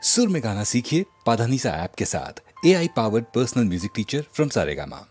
सुर में गाना सीखिए पाधानीसा ऐप के साथ। AI powered personal music teacher from Saregama.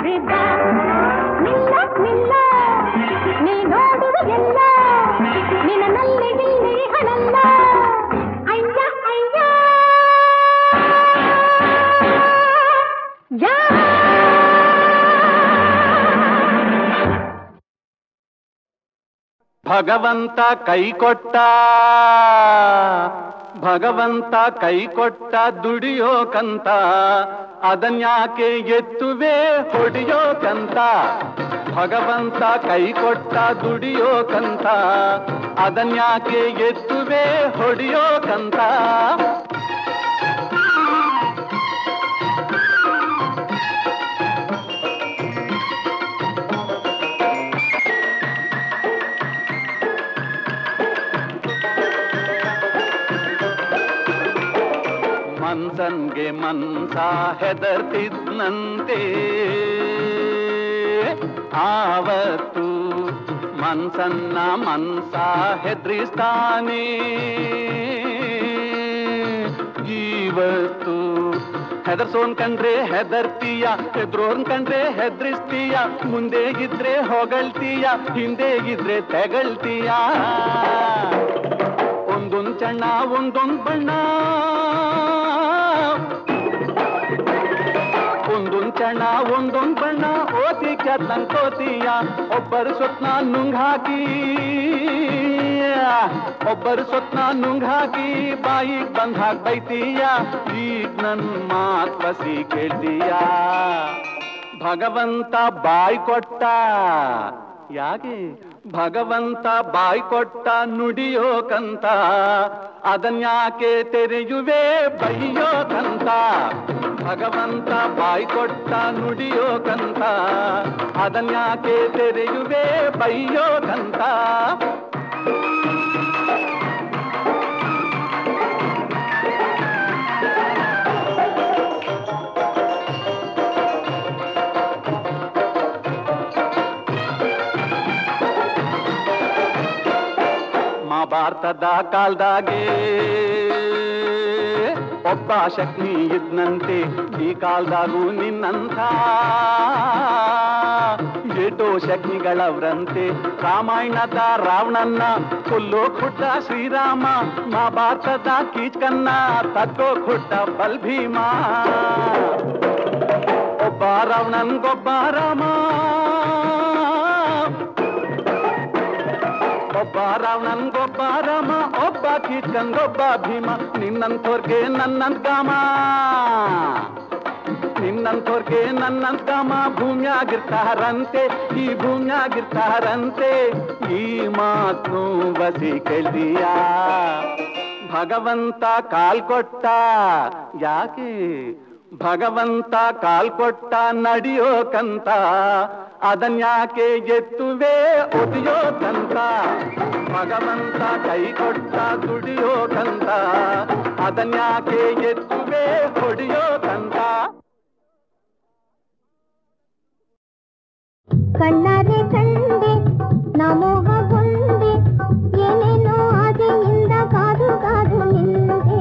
ಬಿದ್ದ ನಿಲ್ಲ ನಿಲ್ಲ ನೀ ನೋಡುವ ಎಲ್ಲ ನಿನ್ನಲ್ಲಿ ಇಲ್ಲಿ ಹಣಲ್ಲ ಅಯ್ಯ ಅಯ್ಯ ಯಾ ಭಗವಂತ ಕೈ ಕೊಟ್ಟ ಭಗವಂತ ಕೈ ಕೊಟ್ಟ ದುಡಿಯೋಕಂತ ಅದನ್ಯಾಕೆ ಎತ್ತುವೆ ಹೊಡಿಯೋಕಂತ ಭಗವಂತ ಕೈ ಕೊಟ್ಟ ದುಡಿಯೋಕಂತ ಅದನ್ಯಾಕೆ ಎತ್ತುವೆ ಹೊಡಿಯೋಕಂತ ಮನ್ಸನ್ಗೆ ಮನ್ಸ ಹೆದರ್ತಿದ್ನಂತೆ ಆವತ್ತು ಮನ್ಸನ್ನ ಮನ್ಸ ಹೆದ್ರಿಸ್ತಾನೆ ಇವತ್ತು ಹೆದರ್ಸೋನ್ ಕಂಡ್ರೆ ಹೆದರ್ತೀಯ ಹೆದ್ರೋನ್ ಕಂಡ್ರೆ ಹೆದ್ರಿಸ್ತೀಯ ಮುಂದೆ ಇದ್ರೆ ಹೊಗಳ್ತೀಯ ಹಿಂದೆ ಇದ್ರೆ ತೆಗಳ್ತೀಯ ಒಂದೊಂದ್ ಚಣ್ಣ ಒಂದೊಂದ್ ಬಣ್ಣ ಒಂದೊಂದ್ ಚಣ್ಣ ಒಂದೊಂದ್ ಬಣ್ಣ ಓತಿ ಕೆತ್ತಂಕೋತೀಯ ಒಬ್ಬರು ಸ್ವಪ್ನ ನುಂಗಾಕಿ ಒಬ್ಬರು ಸ್ವಪ್ನ ನುಂಗಾಕಿ ಬಾಯಿಗ್ ಬಂದ್ ಹಾಕ್ ಬೈತೀಯ ಈಗ ನನ್ ಮಾತ್ ಬಸಿ ಕೇಳ್ತೀಯ ಭಗವಂತ ಬಾಯ್ ಕೊಟ್ಟ ಯಾಕೆ ಭಗವಂತ ಬಾಯ್ ಕೊಟ್ಟ ನುಡಿಯೋಕಂತ ಅದನ್ಯಾಕೆ ತೆರೆಯುವೆ ಬೈಯೋಕಂತ ಭಗವಂತ ಬಾಯ್ ಕೊಟ್ಟ ನುಡಿಯೋಕಂತ ಅದನ್ಯಾಕೆ ತೆರೆಯುವೆ ಬೈಯೋಕಂತ ಭಾರತದ ಕಾಲ್ದಾಗೆ ಒಬ್ಬ ಶಕ್ತಿ ಇದ್ನಂತೆ ಈ ಕಾಲ್ದಾಗೂ ನಿನ್ನಂಥ ಏಟೋ ಶಕ್ತಿಗಳವ್ರಂತೆ ರಾಮಾಯಣದ ರಾವಣನ್ನ ಕೊಲ್ಲೋ ಖುಟ್ಟ ಶ್ರೀರಾಮ ಮಹಾಭಾರತದ ಕೀಚಕನ್ನ ತಕ್ಕೋ ಖುಟ್ಟ ಬಲ್ಭೀಮ ಒಬ್ಬ ರಾವಣನ್ಗೊಬ್ಬ ರಾಮ ಒಬ್ಬ ರಾವಣನ್ಗೊಬ್ಬ ರಾಮ ಒಬ್ಬ ಕೀಚಕನ್ಗೊಬ್ಬ ಭೀಮ ನಿನ್ನಂತೋರ್ಗೆ ನನ್ನಂತ ಗಾಮ ನಿನ್ನಂತೋರ್ಗೆ ನನ್ನಂತ ಗಾಮ ಭೂಮ್ಯಾಗಿರ್ತಾರಂತೆ ಈ ಭೂಮ್ಯಾಗಿರ್ತಾರಂತೆ ಈ ಮಾತು ಬಸಿ ಕೇಳ್ತೀಯ ಭಗವಂತ ಕಾಲ್ ಕೊಟ್ಟ ಯಾಕೆ ಭಗವಂತ ಕಾಲ್ ಕೊಟ್ಟ ನಡಿಯೋಕಂತ ಅದನ್ಯಾಕೆ ಎತ್ತುವೆ ಒದಿಯೋಕಂತ ಭಗವಂತ ಕೈ ಕೊಟ್ಟ ದುಡಿಯೋಕಂತ ಅದನ್ಯಾಕೆ ಎತ್ತುವೆ ಹೊಡಿಯೋಕಂತ ಕಣ್ಣಾರೆ ಕಂಡೆ ನಮೋಹಗೊಂಡೆ ಏನೇನೋ ಆಸೆಯಿಂದ ಕಾದು ಕಾದು ನಿಂದೆ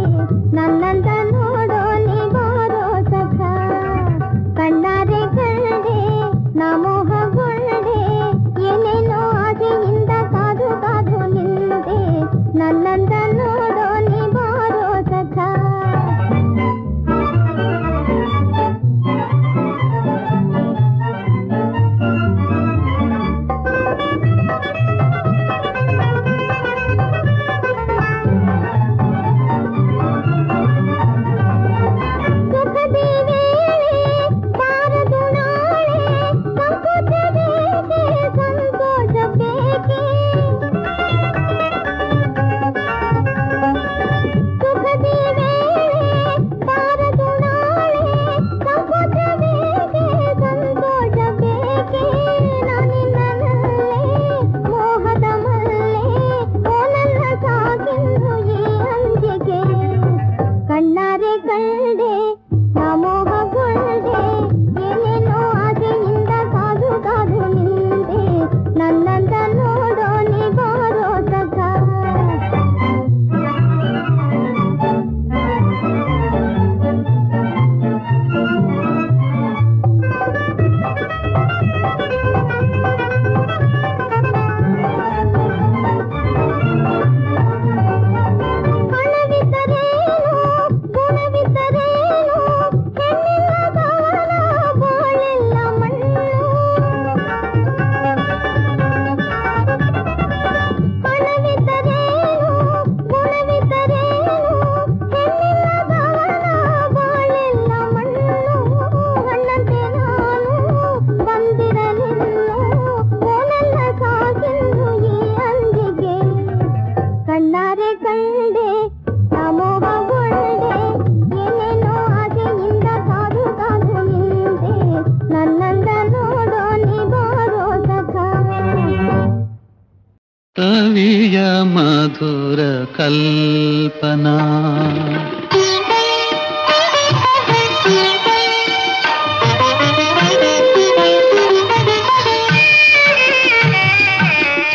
ನನ್ನಂದ ನೋಡೋ ನೀ ಬಾರೋ ಸಖ ಕಣ್ಣಾರೆ ಕಂಡೆ ನಮೋಹಗೊಂಡೆ ಏನೇನೋ ಆಸೆಯಿಂದ ಕಾದು ಕಾದು ನಿಂದೆ ನನ್ನಂದ ನೋಡೋ ನೀ ಬಾರೋ ಸಖ ಇರಲಿಲ್ಲೋ ನನ್ನ ಸಾಗಿನ್ನು ಈ ಅಂಜಿಗೆ ಕಣ್ಣಾರೆ ಕಂಡೆ ನಮೋಹಗೊಂಡೆ ಏನೇನೋ ಆಸೆಯಿಂದ ಕಾದು ಕಾದು ನಿಂದೆ ನನ್ನಂದ ನೋಡೋ ನೀ ಬಾರೋ ಸಖಾ ಕವಿಯ ಮಧುರ ಕಲ್ಪನಾ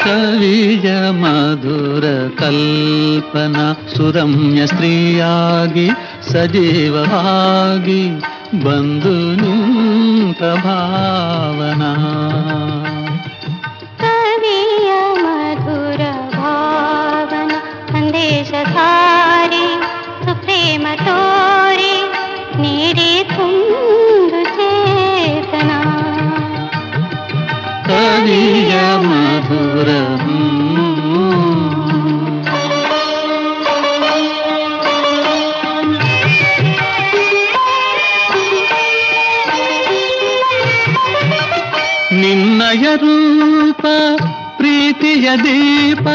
ಕವಿಯ ಮಧುರ ಕಲ್ಪನಾ ಸುರಮ್ಯ ಸ್ತ್ರೀಯಾಗಿ ಸಜೀವವಾಗಿ ಬಂದು ನಿಂತ ಭಾವನಾ ಕವಿಯ ಮಧುರ ಭಾವನ ಸಂದೇಶ ಸಾರಿ ಸುಪ್ರೇಮ ತೋರಿ ನೀಡಿ ತುಂಬು ಚೇತನ ಕವಿಯ ಮಧುರ ನಿನ್ನಯ ರೂಪ ಪ್ರೀತಿಯ ದೀಪ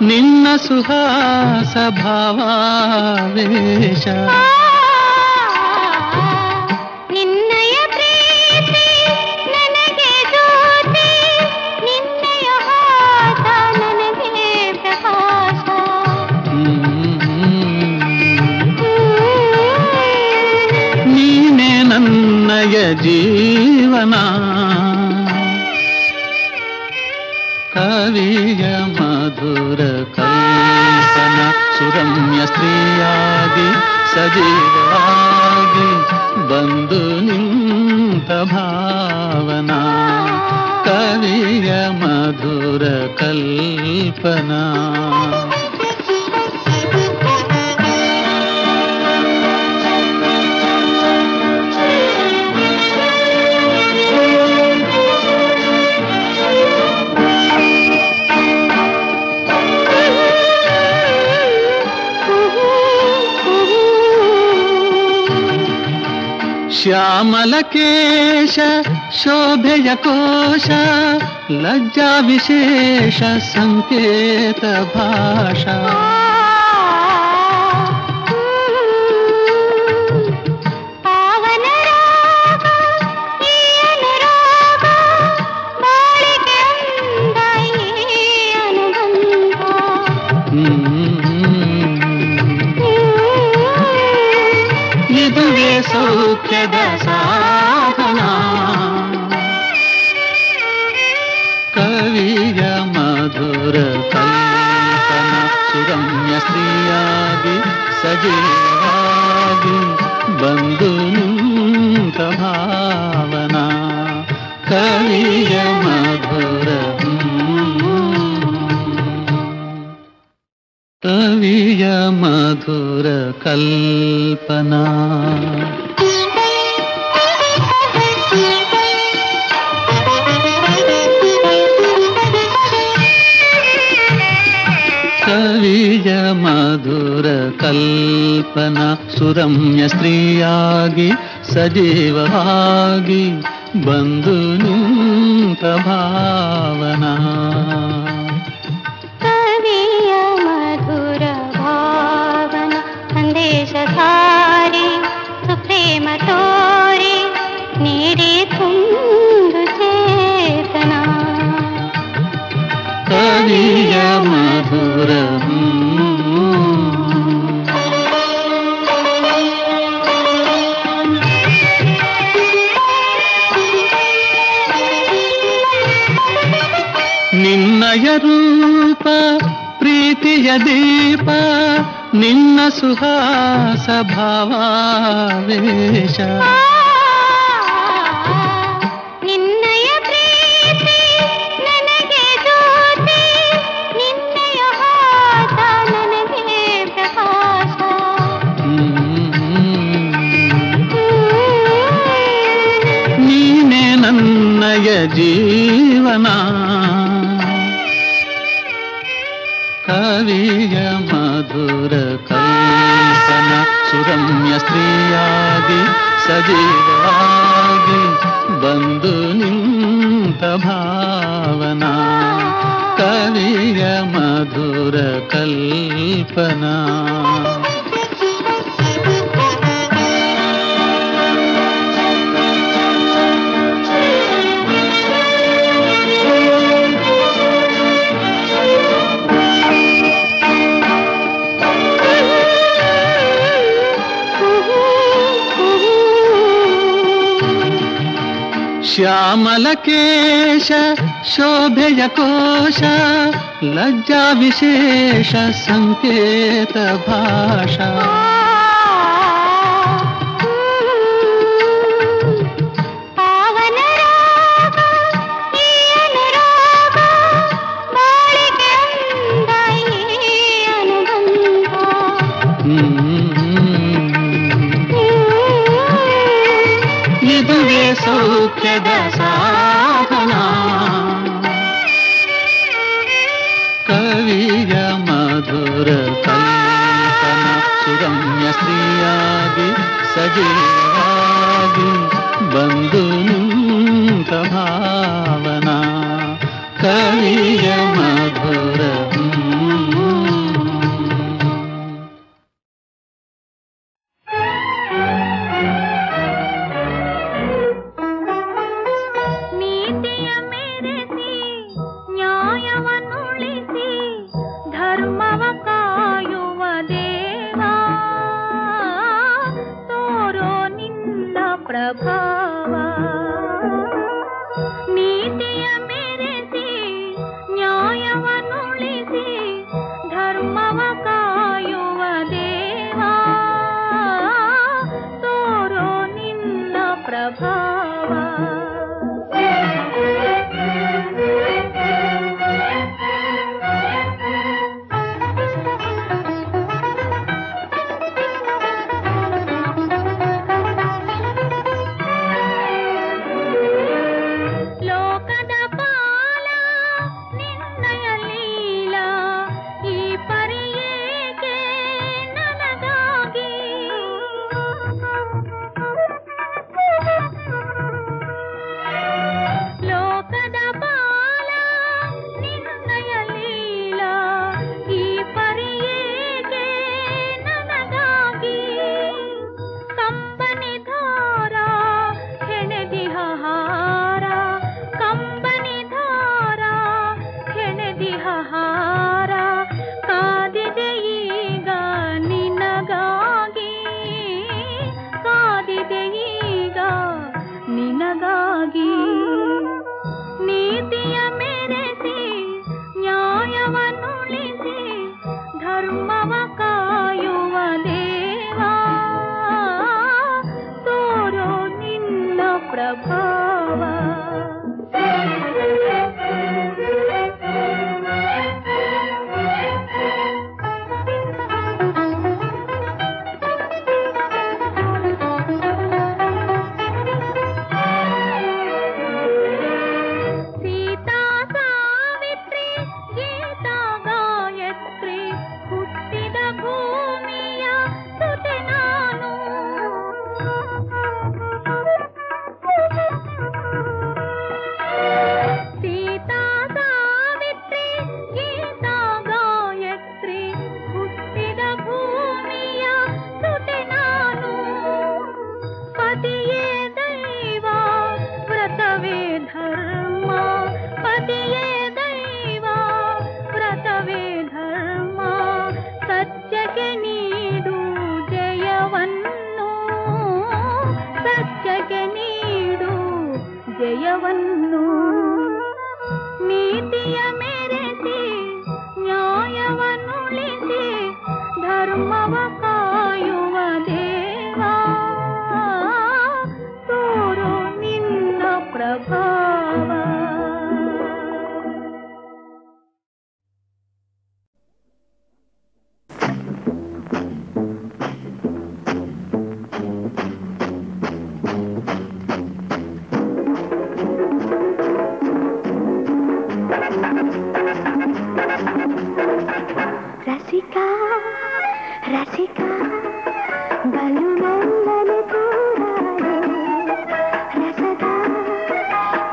ನಿನ್ನ ಸುಹಾಸ ಭಾವಾವೇಶ ನಿನ್ನಯ ಪ್ರೀತಿ ನನಗೆ ಜ್ಯೋತಿ ನಿನ್ನಯ ಹಾಸ ನನಗೆ ಪ್ರಕಾಶ ನೀನೇ ನನ್ನಯ ಜೀವನ ಕವಿಯ ಮಧುರ ಕಲ್ಪನಾ ಸುರಮ್ಯ ಸ್ತ್ರೀಯಾಗಿ ಸಜೀವವಾಗಿ ಬಂದು ನಿಂತ ಭಾವನಾ ಕವಿಯ ಮಧುರ ಕಲ್ಪನಾ ಶ್ಯಾಮಲ ಕೇಶ ಶೋಭೆಯ ಕೋಶ ಲಜ್ಜಾ ವಿಶೇಷ ಸಂಕೇತ ಭಾಷಾ ಪಾವನ ರಾಗ ಈ ಅನುರಾಗ ಬಾಳಿಗೆ ಅಂದ ಈ ಅನುಬಂಧ ಇದುವೇ ಸೌಖ್ಯದ ಸಾಧನ ಕವಿಯ ಮಧುರ ಕಲ್ಪನಾ ಸುರಮ್ಯ ಸ್ತ್ರೀಯಾಗಿ ಸಜೀವವಾಗಿ ಬಂದು ನಿಂತ ಭಾವನಾ ಕವಿಯ ಮಧುರ ಕವಿಯ ಮಧುರ ಕಲ್ಪನಾ ಕವಿಯ ಮಧುರ ಕಲ್ಪನಾ ಸುರಮ್ಯ ಸ್ತ್ರೀಯಾಗಿ ಸಜೀವವಾಗಿ ಬಂದು ನಿಂತ ಭಾವನಾ ಕವಿಯ ಮಧುರ ಭಾವನ ಸಂದೇಶ ಸಾರಿ ಸುಪ್ರೇಮ ತೋರಿ ನೀಡಿ ತುಂಬು ಚೇತನ ಕವಿಯ ಮಧುರ ನಿನ್ನಯ ರೂಪ ಪ್ರೀತಿಯ ದೀಪ ನಿನ್ನ ಸುಹಾಸ ಭಾವಾವೇಶ ನಿನ್ನಯ ಪ್ರೀತಿ ನನಗೆ ಜ್ಯೋತಿ ನಿನ್ನಯ ಹಾಸ ನನಗೆ ಪ್ರಕಾಶ ನೀನೇ ನನ್ನಯ ಜೀವನ ಕವಿಯ ಮಧುರ ಕಲ್ಪನಾ ಸುರಮ್ಯ ಸ್ತ್ರೀಯಾಗಿ ಸಜೀವವಾಗಿ ಬಂದು ನಿಂತ ಭಾವನಾ ಕವಿಯ ಮಧುರ ಕಲ್ಪನಾ. ಶ್ಯಾಮಲಕೇಶ ಶೋಭೆಯ ಕೋಶ ಲಜ್ಜಾ ವಿಶೇಷ ಸಂಕೇತ ಭಾಷಾ. ಇದುವೇ ಸೌಖ್ಯದ ಸಾಧನಾ ಕವಿಯ ಮಧುರ ಕಲ್ಪನಾ. ಸುರಮ್ಯ ಸ್ತ್ರೀಯಾಗಿ ಸಜೀವವಾಗಿ ಬಂದು ನಿಂತ ಭಾವನಾ ಕವಿಯ ಮಧುರ.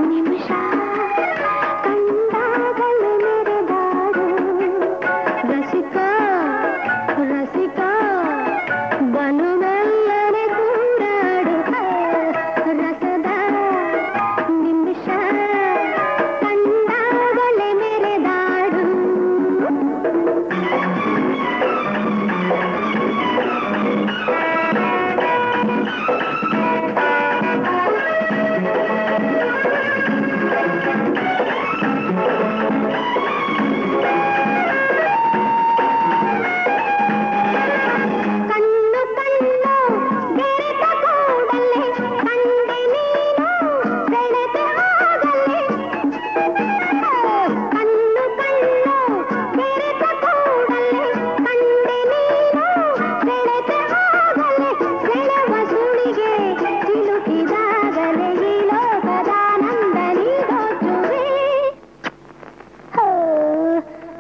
ನಿಮಿಷ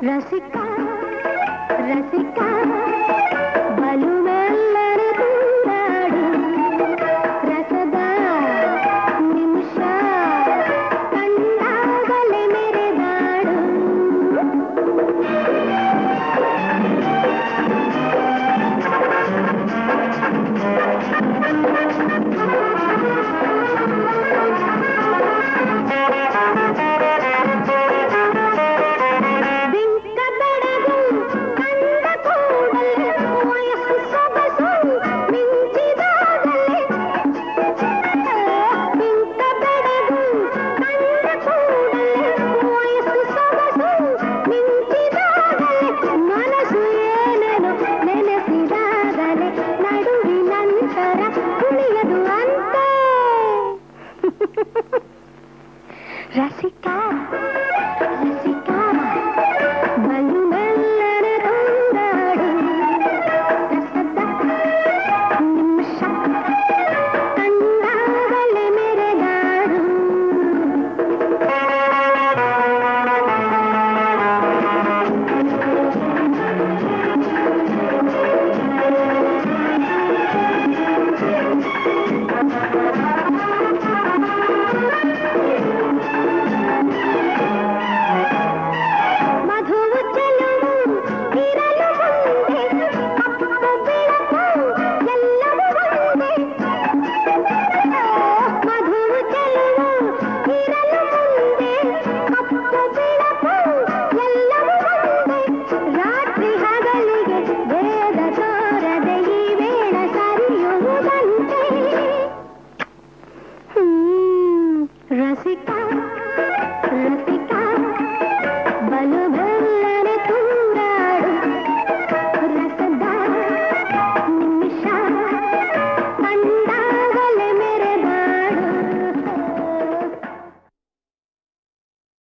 ರಸಿಕ ರಸಿಕ ಬಲು ಮೆಲ್ಲನೆ ತೂರಾಡು ರಸದ ನಿಮಿಷ ಕಂಡಾಗಲೇ ಮೆರೆದಾಡು ರಸಿಕ